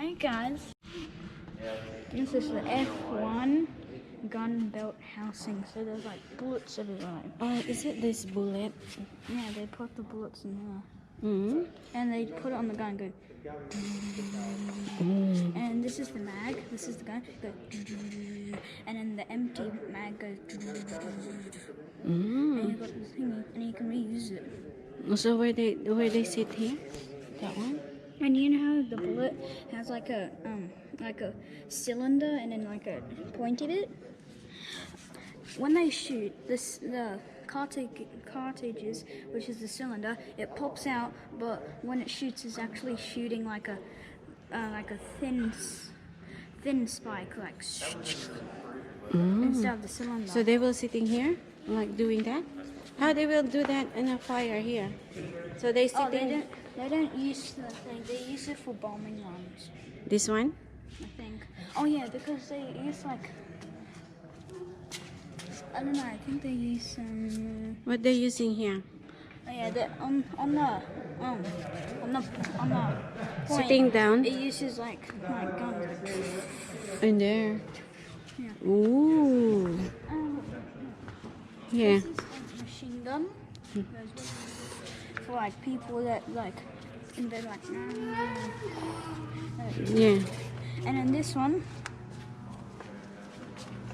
Hi guys, this is the F1 gun belt housing, so there's like bullets everywhere. Oh, is it this bullet? Yeah, they put the bullets in there. Mm-hmm. And they put it on the gun and go. And this is the mag, this is the gun, go. And then the empty mag goes. And you've got this thingy, and you can reuse it. So where they sit here? That one? And you know how the bullet has like a cylinder and then like a pointy bit? When they shoot, the cartridges, which is the cylinder, it pops out, but when it shoots, it's actually shooting like a thin spike, like instead of the cylinder. So they were sitting here, like doing that? How they will do that in a fire here? So they sitting. They don't use the thing. They use it for bombing runs. This one? I think. Oh yeah, because they use like. I don't know. I think they use What they're using here? Oh yeah, on the point, Sitting down. It uses like guns. In there. Yeah. Ooh. Yeah. This is a machine gun for like people that like, and they're like. Yeah. And then this one.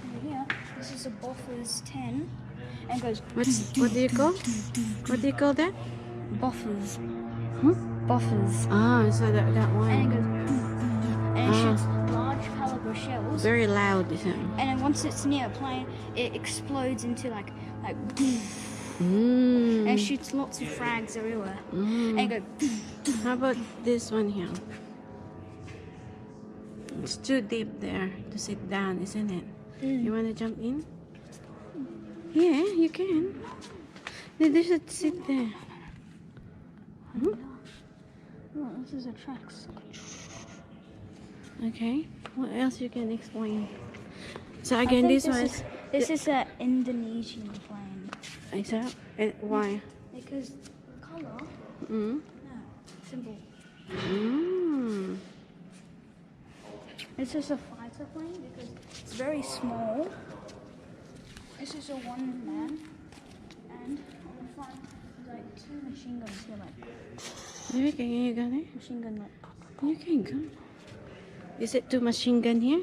Over here, this is a Boffers 10, and goes. What do you call? What do you call that? Boffers. Hmm? Boffers. Ah, so that one. And it goes. And it shoots large caliber shells. Very loud, isn't it? And then once it's near a plane, it explodes into like Mm. and shoots lots of frags everywhere. And it goes. How about this one here? It's too deep there to sit down, isn't it? You want to jump in? Yeah, you can. They should sit there. Oh, this is a tracks. Okay. What else you can explain? So again, this was. This is an Indonesian plane. Is that why? Because color. Mm. No, simple. Mm. This is a fighter plane because it's very small. This is a one man, and on the front there's like two machine guns here, like Can you go there? machine gun like. You can go. Is it two machine gun here?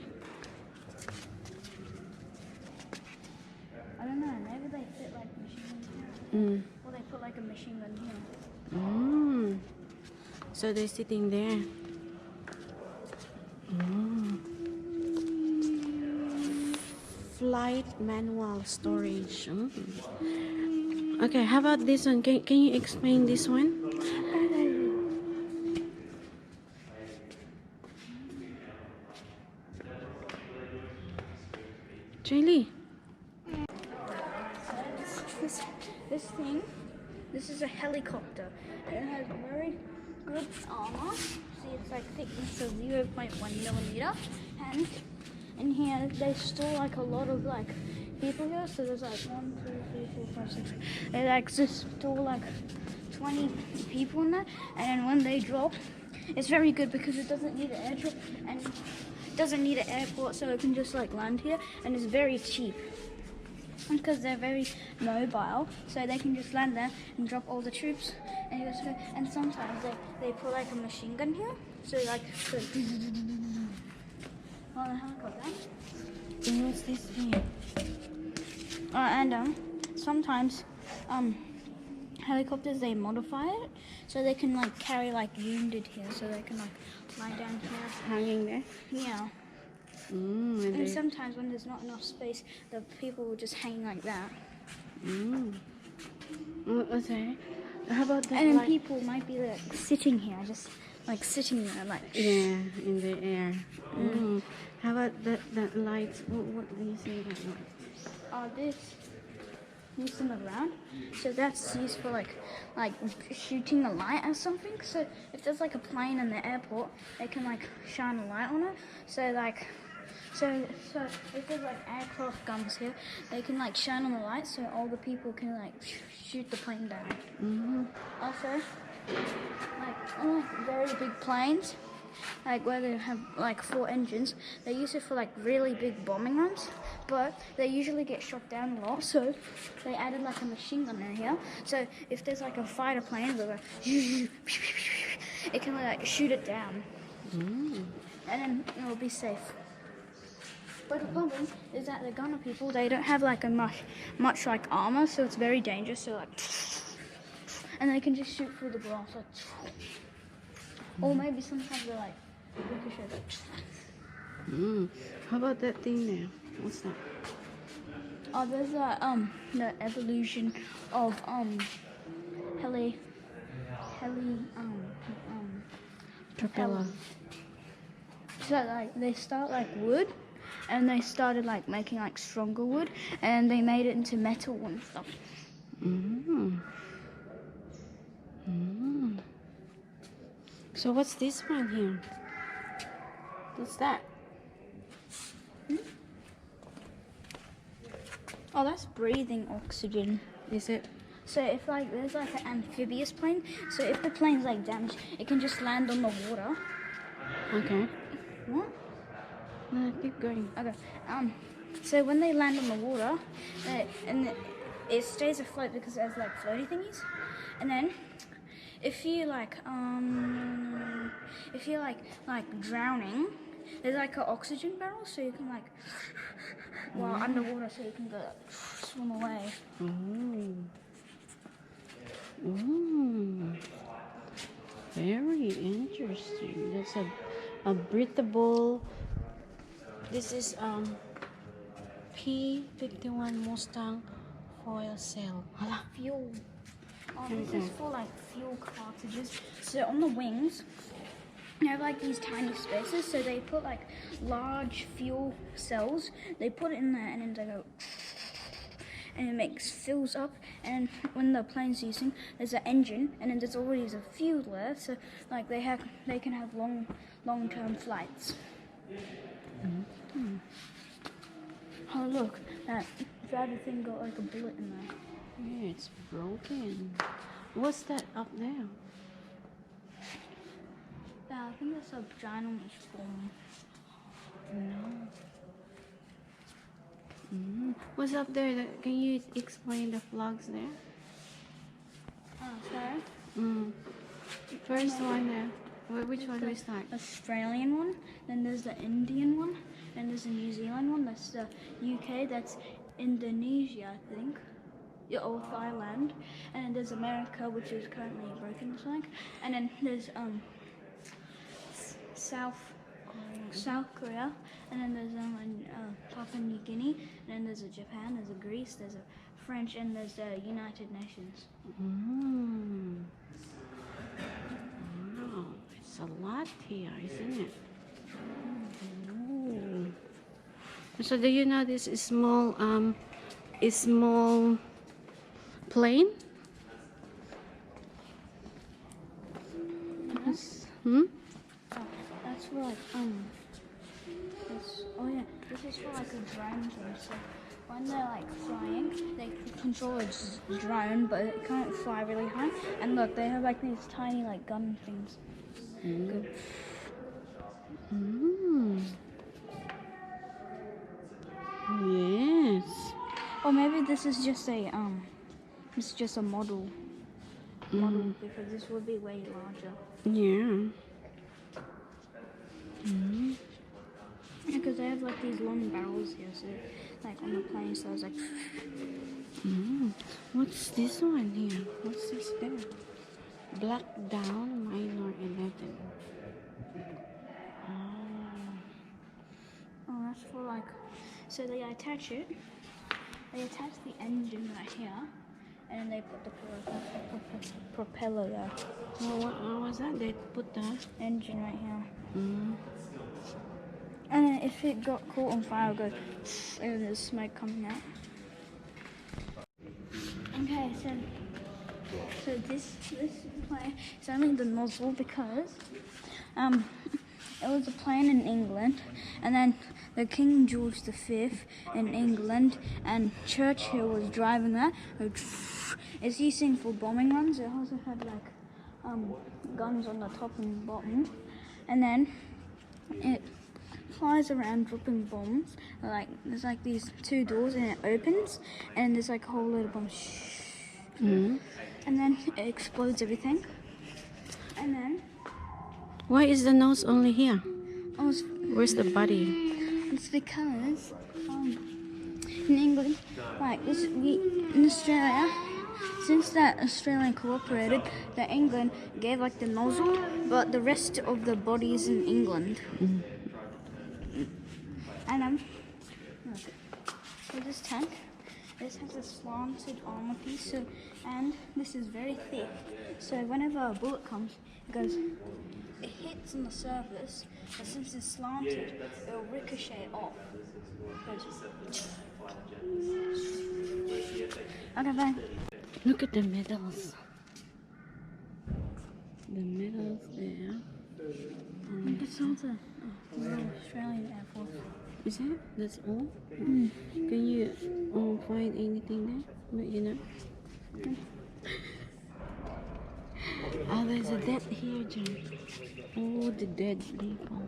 I don't know. Maybe they fit like machine guns here, or they put like a machine gun here. Mm. So they're sitting there. Flight manual storage. Okay, how about this one? Can you explain this one? Julie. This thing, this is a helicopter. It has very good armor. See, it's like thickness of 0.1 millimeter, and in here they store like a lot of like people here. So there's like 1, 2, 3, 4, 5, 6. They like just store like 20 people in there, and then when they drop, it's very good because it doesn't need an airdrop and it doesn't need an airport, so it can just like land here, and it's very cheap. Because they're very mobile, so they can just land there and drop all the troops. And sometimes they put like a machine gun here, so like on the helicopter. And what's this here? And sometimes helicopters, they modify it so they can like carry like wounded here, so they can like lie down here. Hanging there? Yeah. And sometimes when there's not enough space, the people will just hang like that. Okay. How about that? And then people might be like sitting here, just like sitting there, like. Yeah, in the air. How about that lights? What do you say about lights? This used in the ground, so that's used for like shooting a light or something. So if there's like a plane in the airport, they can like shine a light on it. So if there's like aircraft guns here, they can like shine on the light so all the people can like shoot the plane down. Also, like on like very big planes, like where they have like 4 engines. They use it for like really big bombing runs, but they usually get shot down a lot. So they added like a machine gun in here. So if there's like a fighter plane, they'll go, it can like shoot it down, and then it'll be safe. But the problem is that the gunner people, they don't have like a much like armor, so it's very dangerous. So like, and they can just shoot through the glass like, or maybe sometimes they're like ricochet. How about that thing there? What's that? Oh, there's the evolution of Propeller. So like they start like wood, and they started like making like stronger wood, and they made it into metal and stuff. So what's this one here? What's that? Oh, that's breathing oxygen. Is it? So if like there's like an amphibious plane, so if the plane's like damaged, it can just land on the water. Okay. What? No, keep going. Okay. So when they land on the water, it stays afloat because it has like floaty thingies, and then if you like drowning, there's like an oxygen barrel, so you can like while underwater, so you can go swim away. Very interesting. That's a breathable. This is P-51 Mustang foil cell. Fuel. Oh, this is for like fuel cartridges. So on the wings, they have like these tiny spaces. So they put like large fuel cells. They put it in there, and then they go, and it fills up. And when the plane's using, there's an engine, and then there's always a fuel there. So like they can have long-term flights. Oh look, that other thing got like a bullet in there. Yeah, it's broken. What's that up there? Yeah, I think that's a ginormous bomb. No. What's up there? Can you explain the flags there? Oh, sorry? First one there. Which one do we start? Australian one, then there's the Indian one, then there's the New Zealand one, that's the UK, that's Indonesia, I think. Yeah, or Thailand, and then there's America, which is currently broken, I think, and then there's South Korea, and then there's Papua New Guinea, and then there's a Japan, there's a Greece, there's a French, and there's the United Nations. Wow, it's a lot here, isn't it? So do you know this is small plane? That's for like this is for like a drone thing. So when they're like flying, they can control a drone, but it can't fly really high. And look, they have like these tiny like gun things. Good. Yes. Or maybe this is just a model. Because this would be way larger. Yeah. Because they have like these long barrels here, so like on the plane, so I was like. What's this one here? What's this there? Black down minor 11. Oh, that's for like. So they attach it. They attach the engine right here, and then they put the propeller there. What was that? They put the engine right here. And then if it got caught on fire, it would go, and there's smoke coming out. Okay, so this plane is only the nozzle because it was a plane in England, and then the King George V in England, and Churchill was driving that. It's used for bombing runs. It also had like guns on the top and bottom, and then it flies around dropping bombs. Like there's like these two doors, and it opens, and there's like a whole load of bombs. Mm. And then it explodes everything. And then Why is the nose only here? oh, it's, Where's the body? it's because in England, like this, in Australia, since that Australia cooperated, that England gave like the nozzle, but the rest of the body is in England. Mm. And look, so this tank, this has a slanted armor piece, so, and this is very thick. So whenever a bullet comes, it hits on the surface, but since it's slanted, it'll ricochet off. Okay, bye. Look at the medals. The medals there. It's all the Royal Australian Air Force. Is it? That's all? Mm. Can you find anything there? But you know. Oh, there's a dead here, John. Oh, the dead people.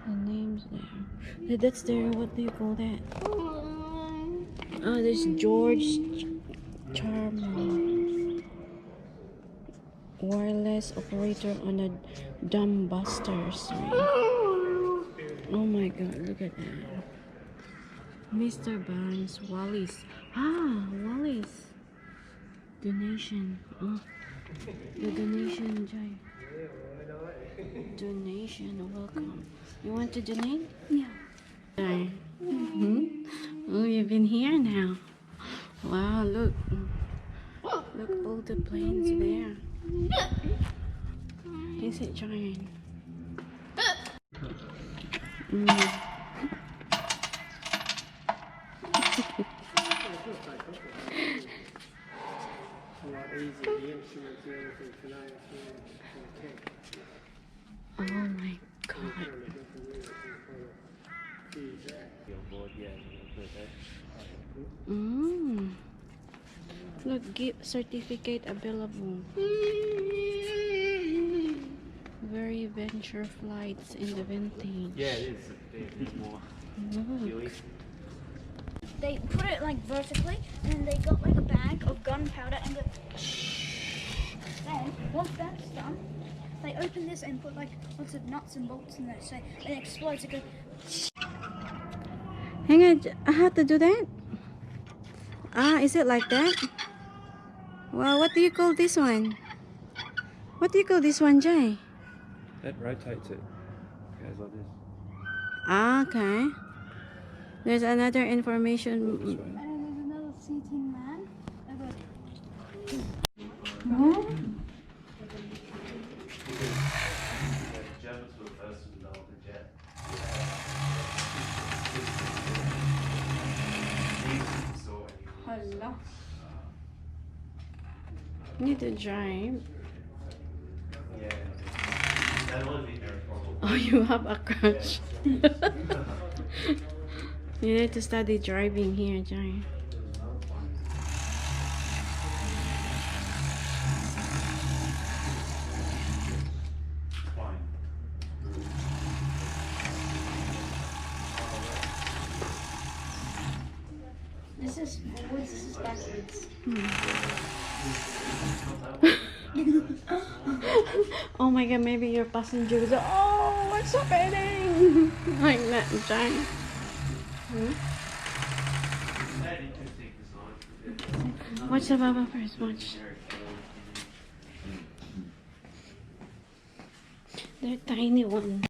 The names there. That's there. What do you call that? Oh, there's George Charman, wireless operator on a Dumbusters. Oh my God! Look at that. Mr. Barnes, Wallis. Ah, Wallis. Donation. Oh, the donation, Jai. Donation, welcome. You want to donate? Yeah. Jai. Oh, you've been here now. Wow, look. Look, all the planes there. Is it giant? Oh my God. Look, gift certificate available. Very venture flights in the vintage. Yeah, it is. It's more Look. They put it like vertically, and then they got like a bag of gunpowder and go. Then once that's done, they open this and put like lots of nuts and bolts in there, so it explodes. It goes. Hang on, how to do that? Ah, is it like that? Well, what do you call this one? What do you call this one, Jay? That rotates it. Goes like this. Ah, okay. There's another This information. way. And then there's another seating man. I go. The Germans were the first to develop the jet. Hello. Need to drive. Yeah. That would be very problem. Oh, you have a crush. You need to study driving here, Jay. Fine. This is forwards. This is backwards. Oh my God, maybe your passenger goes, oh, what's happening? Like that, Jay. Watch the Baba first, watch. They're tiny ones.